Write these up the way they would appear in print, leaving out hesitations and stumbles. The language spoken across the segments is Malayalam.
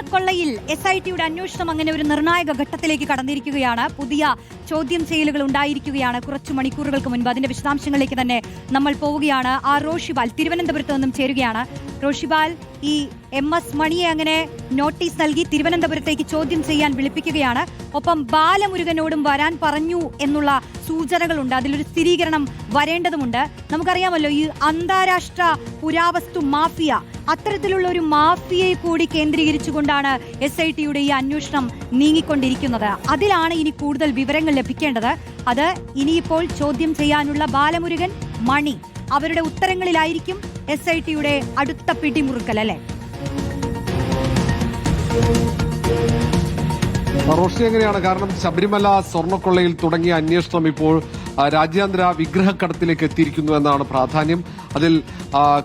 കൊള്ളയിൽ SITയുടെ അന്വേഷണം അങ്ങനെ ഒരു നിർണായക ഘട്ടത്തിലേക്ക് കടന്നിരിക്കുകയാണ്. പുതിയ ചോദ്യം ചെയ്യലുകൾ ഉണ്ടായിരിക്കുകയാണ് കുറച്ചു മണിക്കൂറുകൾക്ക് മുൻപ്. അതിന്റെ വിശദാംശങ്ങളിലേക്ക് തന്നെ നമ്മൾ പോവുകയാണ്. റോഷിപാൽ തിരുവനന്തപുരത്ത് നിന്നും ചേരുകയാണ്. റോഷിപാൽ, ഈ MS മണിയെ അങ്ങനെ നോട്ടീസ് നൽകി തിരുവനന്തപുരത്തേക്ക് ചോദ്യം ചെയ്യാൻ വിളിപ്പിക്കുകയാണ്. ഒപ്പം ബാലമുരുകനോടും വരാൻ പറഞ്ഞു എന്നുള്ള സൂചനകളുണ്ട്. അതിലൊരു സ്ഥിരീകരണം വരേണ്ടതുമുണ്ട്. നമുക്കറിയാമല്ലോ, ഈ അന്താരാഷ്ട്ര പുരാവസ്തു മാഫിയ, അത്തരത്തിലുള്ള ഒരു മാഫിയയെ കൂടി കേന്ദ്രീകരിച്ചുകൊണ്ടാണ് SITയുടെ ഈ അന്വേഷണം നീങ്ങിക്കൊണ്ടിരിക്കുന്നത്. അതിലാണ് ഇനി കൂടുതൽ വിവരങ്ങൾ ലഭിക്കേണ്ടത്. അത് ഇനിയിപ്പോൾ ചോദ്യം ചെയ്യാനുള്ള ബാലമുരുകൻ, മണി, അവരുടെ ഉത്തരങ്ങളിലായിരിക്കും SITയുടെ അടുത്ത പിടിമുറുക്കൽ, അല്ലേ? റോഷി, എങ്ങനെയാണ്? കാരണം ശബരിമല സ്വർണ്ണക്കൊള്ളയിൽ തുടങ്ങിയ അന്വേഷണം ഇപ്പോൾ രാജ്യാന്തര വിഗ്രഹക്കടത്തിലേക്ക് എത്തിയിരിക്കുന്നു എന്നാണ് പ്രാധാന്യം. അതിൽ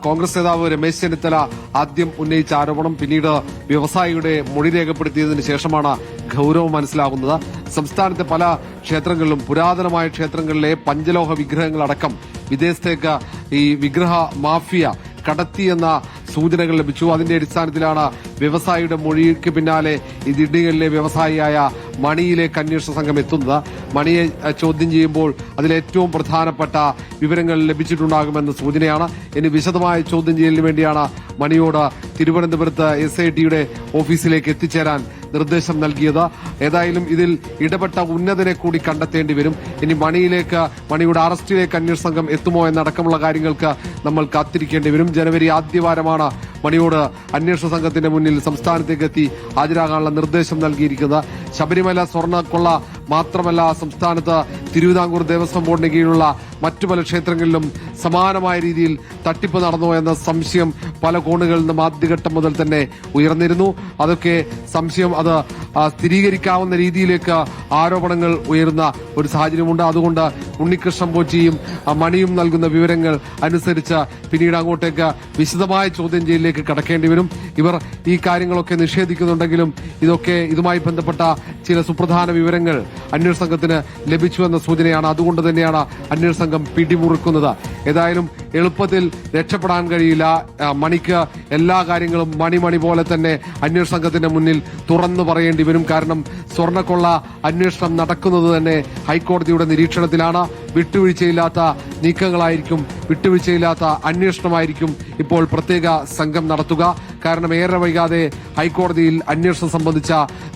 കോൺഗ്രസ് നേതാവ് രമേശ് ചെന്നിത്തല ആദ്യം ഉന്നയിച്ച ആരോപണം പിന്നീട് വ്യവസായിയുടെ മൊഴി രേഖപ്പെടുത്തിയതിനു ശേഷമാണ് ഗൌരവം മനസ്സിലാകുന്നത്. സംസ്ഥാനത്തെ പല ക്ഷേത്രങ്ങളിലും, പുരാതനമായ ക്ഷേത്രങ്ങളിലെ പഞ്ചലോഹ വിഗ്രഹങ്ങളടക്കം വിദേശത്തേക്ക് ഈ വിഗ്രഹ മാഫിയ കടത്തിയെന്ന സൂചനകൾ ലഭിച്ചു. അതിന്റെ അടിസ്ഥാനത്തിലാണ് വ്യവസായിയുടെ മൊഴിക്ക് പിന്നാലെ ഈ ദിണ്ടിഗലിലെ വ്യവസായിയായ മണിയിലേക്ക് അന്വേഷണ സംഘം എത്തുന്നത്. മണിയെ ചോദ്യം ചെയ്യുമ്പോൾ അതിലേറ്റവും പ്രധാനപ്പെട്ട വിവരങ്ങൾ ലഭിച്ചിട്ടുണ്ടാകുമെന്ന സൂചനയാണ്. ഇനി വിശദമായ ചോദ്യം ചെയ്യലിന് വേണ്ടിയാണ് മണിയോട് തിരുവനന്തപുരത്ത് SITയുടെ ഓഫീസിലേക്ക് എത്തിച്ചേരാൻ നിർദ്ദേശം നൽകിയത്. ഏതായാലും ഇതിൽ ഇടപെട്ട ഉന്നതനെ കൂടി കണ്ടെത്തേണ്ടി വരും. ഇനി മണിയുടെ അറസ്റ്റിലേക്ക് അന്വേഷണ സംഘം എത്തുമോ എന്നടക്കമുള്ള കാര്യങ്ങൾക്ക് നമ്മൾ കാത്തിരിക്കേണ്ടി വരും. ജനുവരി ആദ്യവാരമാണ് മണിയോട് അന്വേഷണ സംഘത്തിന്റെ മുന്നിൽ സംസ്ഥാനത്തേക്ക് എത്തി ഹാജരാകാനുള്ള നിർദ്ദേശം നൽകിയിരിക്കുന്നത്. ശബരിമല സ്വർണ്ണക്കൊള്ള മാത്രമല്ല, സംസ്ഥാനത്ത് തിരുവിതാംകൂർ ദേവസ്വം ബോർഡിന് കീഴിലുള്ള മറ്റു പല ക്ഷേത്രങ്ങളിലും സമാനമായ രീതിയിൽ തട്ടിപ്പ് നടന്നോ എന്ന സംശയം പല കോണുകളിൽ നിന്നും ആദ്യഘട്ടം മുതൽ തന്നെ ഉയർന്നിരുന്നു. അതൊക്കെ സംശയം അത് സ്ഥിരീകരിക്കാവുന്ന രീതിയിലേക്ക് ആരോപണങ്ങൾ ഉയരുന്ന ഒരു സാഹചര്യമുണ്ട്. അതുകൊണ്ട് ഉണ്ണികൃഷ്ണൻ പോറ്റിയും മണിയും നൽകുന്ന വിവരങ്ങൾ അനുസരിച്ച് പിന്നീട് അങ്ങോട്ടേക്ക് വിശദമായ ചോദ്യം ചെയ്യലിലേക്ക് കടക്കേണ്ടി വരും. ഇവർ ഈ കാര്യങ്ങളൊക്കെ നിഷേധിക്കുന്നുണ്ടെങ്കിലും ഇതുമായി ബന്ധപ്പെട്ട ചില സുപ്രധാന വിവരങ്ങൾ അന്വേഷണ സംഘത്തിന് ലഭിച്ചുവെന്ന സൂചനയാണ്. അതുകൊണ്ട് തന്നെയാണ് അന്വേഷണ സംഘം പിടിമുറുക്കുന്നത്. ഏതായാലും എളുപ്പത്തിൽ രക്ഷപ്പെടാൻ കഴിയില്ല. മണിക്ക് എല്ലാ കാര്യങ്ങളും മണി പോലെ തന്നെ അന്വേഷണ സംഘത്തിന്റെ മുന്നിൽ തുറന്നു പറയേണ്ടി വരും. കാരണം സ്വർണ്ണക്കൊള്ള അന്വേഷണം നടക്കുന്നത് തന്നെ ഹൈക്കോടതിയുടെ നിരീക്ഷണത്തിലാണ്. വിട്ടുവീഴ്ചയില്ലാത്ത നീക്കങ്ങളായിരിക്കും, വിട്ടുവീഴ്ചയില്ലാത്ത അന്വേഷണമായിരിക്കും ഇപ്പോൾ പ്രത്യേക സംഘം നടത്തുക. കാരണം ഏറെ വൈകാതെ ഹൈക്കോടതിയിൽ അന്വേഷണം സംബന്ധിച്ച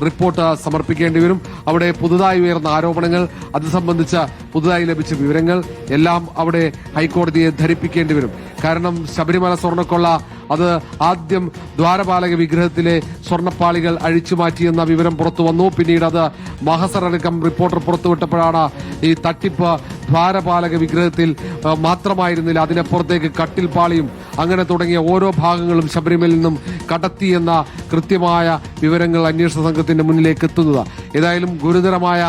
റിപ്പോർട്ട് സമർപ്പിക്കേണ്ടി വരും. അവിടെ പുതുതായി ഉയർന്ന ആരോപണങ്ങൾ, അത് സംബന്ധിച്ച പുതുതായി ലഭിച്ച വിവരങ്ങൾ എല്ലാം അവിടെ ഹൈക്കോടതിയെ ധരിപ്പിക്കേണ്ടി വരും. കാരണം ശബരിമല സ്വർണ്ണക്കൊള്ള അത് ആദ്യം ദ്വാരപാലക വിഗ്രഹത്തിലെ സ്വർണ്ണപ്പാളികൾ അഴിച്ചുമാറ്റിയെന്ന വിവരം പുറത്തു വന്നു. പിന്നീട് അത് മഹസറടക്കം റിപ്പോർട്ടർ പുറത്തുവിട്ടപ്പോഴാണ് ഈ തട്ടിപ്പ് ദ്വാരപാലക വിഗ്രഹത്തിൽ മാത്രമായിരുന്നില്ല, അതിനപ്പുറത്തേക്ക് കട്ടിൽപ്പാളിയും അങ്ങനെ തുടങ്ങിയ ഓരോ ഭാഗങ്ങളും ശബരിമലയിൽ നിന്നും കടത്തിയെന്ന കൃത്യമായ വിവരങ്ങൾ അന്വേഷണ സംഘത്തിന്റെ മുന്നിലേക്ക് എത്തുന്നത്. ഏതായാലും ഗുരുതരമായ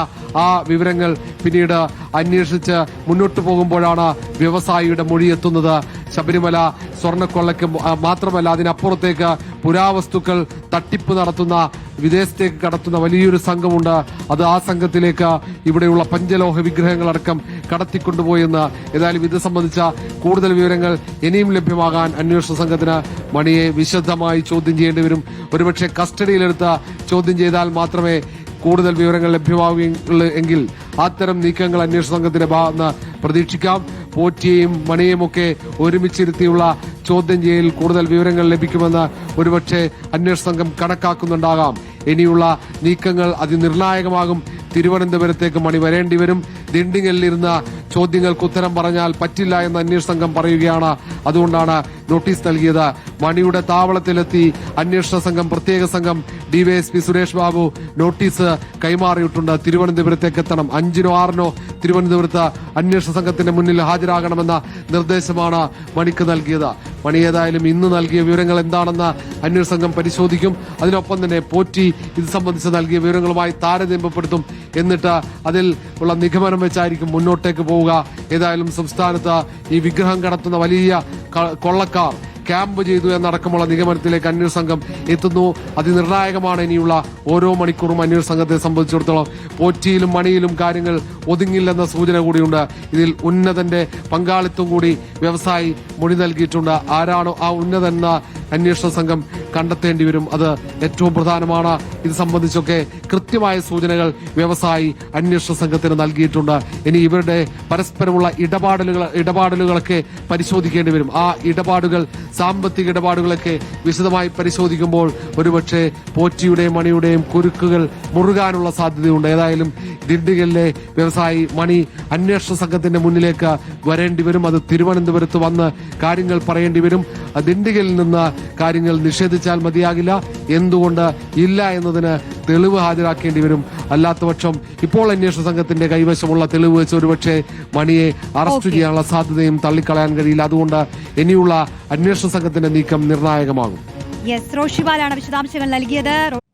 ആ വിവരങ്ങൾ പിന്നീട് അന്വേഷിച്ച് മുന്നോട്ട് പോകുമ്പോഴാണ് വ്യവസായിയുടെ മൊഴിയെത്തുന്നത്. ശബരിമല സ്വർണ്ണക്കൊള്ളയ്ക്ക് മാത്രമല്ല, അതിനപ്പുറത്തേക്ക് പുരാവസ്തുക്കൾ തട്ടിപ്പ് നടത്തുന്ന, വിദേശത്തേക്ക് കടത്തുന്ന വലിയൊരു സംഘമുണ്ട്. അത് ആ സംഘത്തിലേക്ക് ഇവിടെയുള്ള പഞ്ചലോഹ വിഗ്രഹങ്ങളടക്കം കടത്തിക്കൊണ്ടുപോയെന്ന്. ഏതായാലും ഇത് സംബന്ധിച്ച കൂടുതൽ വിവരങ്ങൾ ഇനിയും ലഭ്യമാകാൻ അന്വേഷണ സംഘത്തിന് മണിയെ വിശദമായി ചോദ്യം ചെയ്യേണ്ടി വരും. ഒരുപക്ഷെ കസ്റ്റഡിയിലെടുത്ത് ചോദ്യം ചെയ്താൽ മാത്രമേ കൂടുതൽ വിവരങ്ങൾ ലഭ്യമാവുകയുള്ളൂ. എങ്കിൽ അത്തരം നീക്കങ്ങൾ അന്വേഷണ സംഘത്തിന്റെ ഭാഗത്ത് പ്രതീക്ഷിക്കാം. പോറ്റിയെയും മണിയുമൊക്കെ ഒരുമിച്ചിരുത്തിയുള്ള ചോദ്യം ചെയ്യൽ കൂടുതൽ വിവരങ്ങൾ ലഭിക്കുമെന്ന് ഒരുപക്ഷെ അന്വേഷണ സംഘം കണക്കാക്കുന്നുണ്ടാകാം. ഇനിയുള്ള നീക്കങ്ങൾ അതിനിർണായകമാകും. തിരുവനന്തപുരത്തേക്ക് മണി വരേണ്ടി വരും. ദിണ്ടിഗലിലിരുന്ന ചോദ്യങ്ങൾക്ക് ഉത്തരം പറഞ്ഞാൽ പറ്റില്ല എന്ന് അന്വേഷണ സംഘം പറയുകയാണ്. അതുകൊണ്ടാണ് നോട്ടീസ് നൽകിയത്. മണിയുടെ താവളത്തിലെത്തി അന്വേഷണ സംഘം, പ്രത്യേക സംഘം, DYSP സുരേഷ് ബാബു നോട്ടീസ് കൈമാറിയിട്ടുണ്ട്. തിരുവനന്തപുരത്തേക്ക് എത്തണം. 5-നോ 6-നോ തിരുവനന്തപുരത്ത് അന്വേഷണ സംഘത്തിന്റെ മുന്നിൽ ഹാജരാകണമെന്ന നിർദ്ദേശമാണ് മണിക്ക് നൽകിയത്. മണി ഏതായാലും ഇന്ന് നൽകിയ വിവരങ്ങൾ എന്താണെന്ന് അന്വേഷണ സംഘം പരിശോധിക്കും. അതിനൊപ്പം തന്നെ പോറ്റി ഇത് സംബന്ധിച്ച് നൽകിയ വിവരങ്ങളുമായി താരതമ്യപ്പെടുത്തും. എന്നിട്ട് അതിൽ ഉള്ള നിഗമനം വെച്ചായിരിക്കും മുന്നോട്ടേക്ക് പോവുക. ഏതായാലും സംസ്ഥാനത്ത് ഈ വിഗ്രഹം കടത്തുന്ന വലിയ കൊള്ളക്കാർ ക്യാമ്പ് ചെയ്തു എന്നടക്കമുള്ള നിഗമനത്തിലേക്ക് അന്വേഷണ സംഘം എത്തുന്നു. അതിനിർണായകമാണ് ഇനിയുള്ള ഓരോ മണിക്കൂറും അന്വേഷണ സംഘത്തെ സംബന്ധിച്ചിടത്തോളം. പോറ്റിയിലും മണിയിലും കാര്യങ്ങൾ ഒതുങ്ങില്ലെന്ന സൂചന കൂടിയുണ്ട്. ഇതിൽ ഉന്നതന്റെ പങ്കാളിത്തം കൂടി വ്യവസായി മൊഴി നൽകിയിട്ടുണ്ട്. ആരാണോ ആ ഉന്നതൻ അന്വേഷണ സംഘം കണ്ടെത്തേണ്ടി വരും. അത് ഏറ്റവും പ്രധാനമാണ്. ഇത് സംബന്ധിച്ചൊക്കെ കൃത്യമായ സൂചനകൾ വ്യവസായി അന്വേഷണ സംഘത്തിന് നൽകിയിട്ടുണ്ട്. ഇനി ഇവരുടെ പരസ്പരമുള്ള ഇടപാടുകളൊക്കെ പരിശോധിക്കേണ്ടി വരും. ആ ഇടപാടുകൾ, സാമ്പത്തിക ഇടപാടുകളൊക്കെ വിശദമായി പരിശോധിക്കുമ്പോൾ ഒരുപക്ഷെ പോറ്റിയുടെയും മണിയുടെയും കുരുക്കുകൾ മുറുകാനുള്ള സാധ്യതയുണ്ട്. ഏതായാലും ദിണ്ടിഗലിലെ വ്യവസായി മണി അന്വേഷണ സംഘത്തിന്റെ മുന്നിലേക്ക് വരേണ്ടി വരും. അത് തിരുവനന്തപുരത്ത് വന്ന് കാര്യങ്ങൾ പറയേണ്ടി വരും. ദിണ്ടിഗലിൽ നിന്ന് കാര്യങ്ങൾ നിഷേധിച്ചാൽ മതിയാകില്ല. എന്തുകൊണ്ട് ഇല്ല എന്നതിന് തെളിവ് ഹാജരാക്കേണ്ടി വരും. അല്ലാത്തപക്ഷം ഇപ്പോൾ അന്വേഷണ സംഘത്തിന്റെ കൈവശമുള്ള തെളിവ് വെച്ച് ഒരുപക്ഷെ മണിയെ അറസ്റ്റ് ചെയ്യാനുള്ള സാധ്യതയും തള്ളിക്കളയാൻ കഴിയില്ല. അതുകൊണ്ട് ഇനിയുള്ള അന്വേഷണ സംഘത്തിന്റെ നീക്കം നിർണായകമാകും. യെസ്, റോഷിപാലാണ് വിശദാംശങ്ങൾ നൽകിയത്.